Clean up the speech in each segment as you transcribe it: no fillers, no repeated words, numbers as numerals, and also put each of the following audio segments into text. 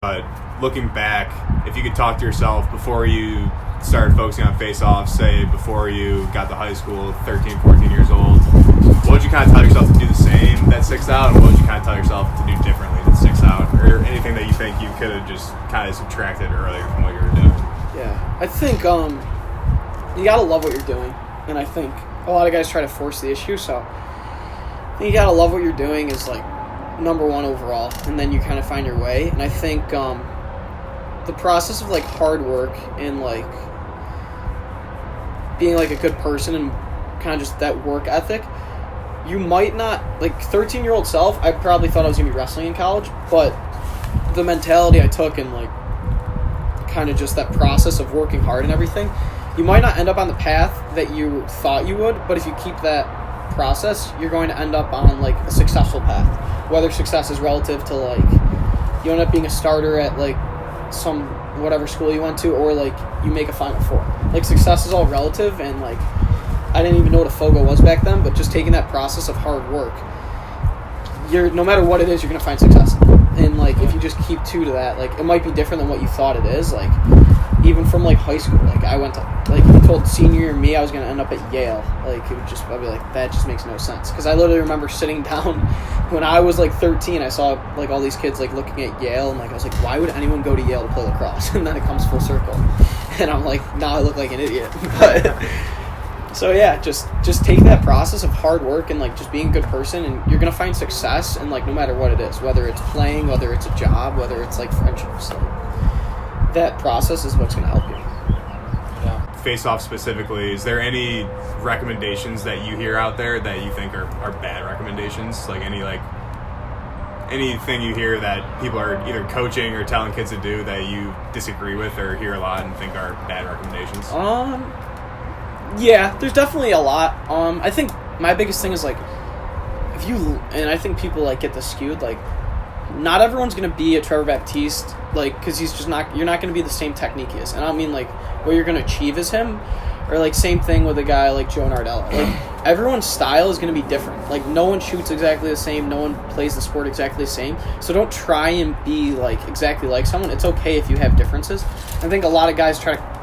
But looking back, if you could talk to yourself before you started focusing on face-offs, say before you got to high school, 13, 14 years old, what would you kind of tell yourself to do the same that sticks out, and what would you kind of tell yourself to do differently that sticks out, or anything that you think you could have just kind of subtracted earlier from what you were doing? Yeah, I think you gotta love what you're doing, and I think a lot of guys try to force the issue, so I think you gotta love what you're doing is like number one overall, and then you kind of find your way. And I think the process of like hard work and like being like a good person and kind of just that work ethic, you might not, like 13-year-old self, I probably thought I was gonna be wrestling in college, but the mentality I took and like kind of just that process of working hard and everything, you might not end up on the path that you thought you would, but if you keep that process, you're going to end up on like a successful path. Whether success is relative to like you end up being a starter at like some whatever school you went to, or like you make a Final Four. Like success is all relative, and like I didn't even know what a FOGO was back then, but just taking that process of hard work, you're no matter what it is, you're gonna find success. And like if you just keep true to that, like it might be different than what you thought it is. Like even from like high school, like I went to like you told senior year me I was gonna end up at Yale. Like it would just I'd be like that just makes no sense, because I literally remember sitting down when I was like 13. I saw like all these kids like looking at Yale, and like I was like, why would anyone go to Yale to play lacrosse? And then it comes full circle, and I'm like, now I look like an idiot. But so yeah, just take that process of hard work and like just being a good person, and you're gonna find success. And like no matter what it is, whether it's playing, whether it's a job, whether it's like friendships, like, that process is what's gonna help you. Yeah. Face-off specifically, is there any recommendations that you hear out there that you think are bad recommendations? Like anything you hear that people are either coaching or telling kids to do that you disagree with or hear a lot and think are bad recommendations? Yeah, there's definitely a lot. I think my biggest thing is like and I think people like get this skewed, like not everyone's gonna be a Trevor Baptiste, like because he's just not. You're not gonna be the same technique he is, and I don't mean like what you're gonna achieve as him, or like same thing with a guy like Joe Nardella. Like everyone's style is gonna be different. Like no one shoots exactly the same, no one plays the sport exactly the same. So don't try and be like exactly like someone. It's okay if you have differences. I think a lot of guys try to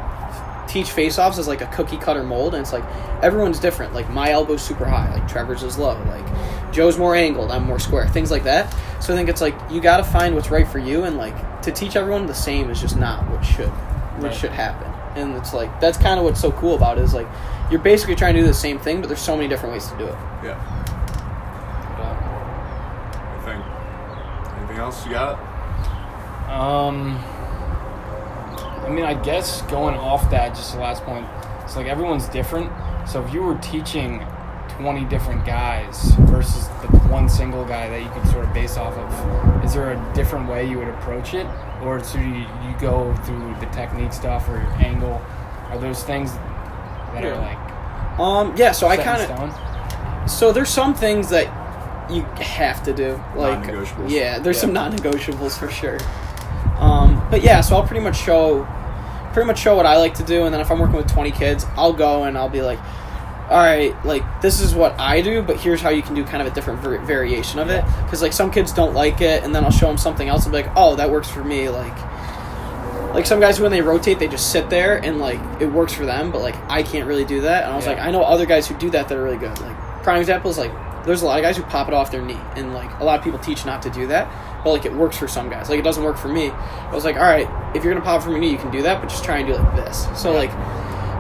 teach face-offs as like a cookie cutter mold, and it's like everyone's different. Like my elbow's super high, like Trevor's is low, like Joe's more angled, I'm more square, things like that. So I think it's like you got to find what's right for you, and like to teach everyone the same is just not what should happen. And it's like that's kind of what's so cool about it, is like you're basically trying to do the same thing, but there's so many different ways to do it. Yeah. I think. Anything else you got? I mean, I guess going off that, just the last point, it's like everyone's different. So if you were teaching 20 different guys versus the one single guy that you could sort of base off of, is there a different way you would approach it? Or do you go through the technique stuff or your angle? Are those things that are like yeah, so I set in kind stone? of so there's some things that you have to do, like non-negotiables. Yeah, there's some non-negotiables for sure. But yeah, so I'll pretty much show what I like to do, and then if I'm working with 20 kids, I'll go and I'll be like, all right, like this is what I do, but here's how you can do kind of a different variation of it, because like some kids don't like it, and then I'll show them something else and be like, oh, that works for me. Like some guys, when they rotate, they just sit there and like it works for them, but like I can't really do that. And I was like, I know other guys who do that are really good. Like prime example is like there's a lot of guys who pop it off their knee, and like a lot of people teach not to do that, but like it works for some guys. Like it doesn't work for me. I was like, all right, if you're gonna pop it from your knee, you can do that, but just try and do it like this. So like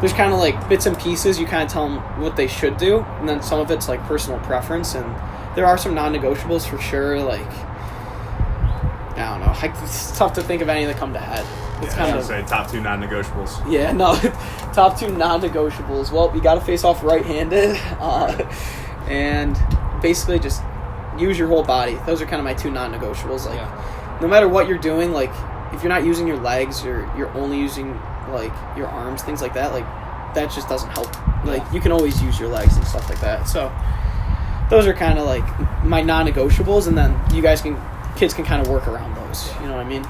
there's kind of like bits and pieces. You kind of tell them what they should do, and then some of it's like personal preference, and there are some non-negotiables for sure. Like I don't know, it's tough to think of any that come to head. It's I was going to say top 2 non-negotiables. Yeah, no, top 2 non-negotiables. Well, you got to face off right-handed, and basically just use your whole body. Those are kind of my 2 non-negotiables. Like, no matter what you're doing, like if you're not using your legs or you're only using like your arms, things like that, like that just doesn't help. Like you can always use your legs and stuff like that. So those are kind of like my non-negotiables, and then kids can kind of work around those. You know what I mean?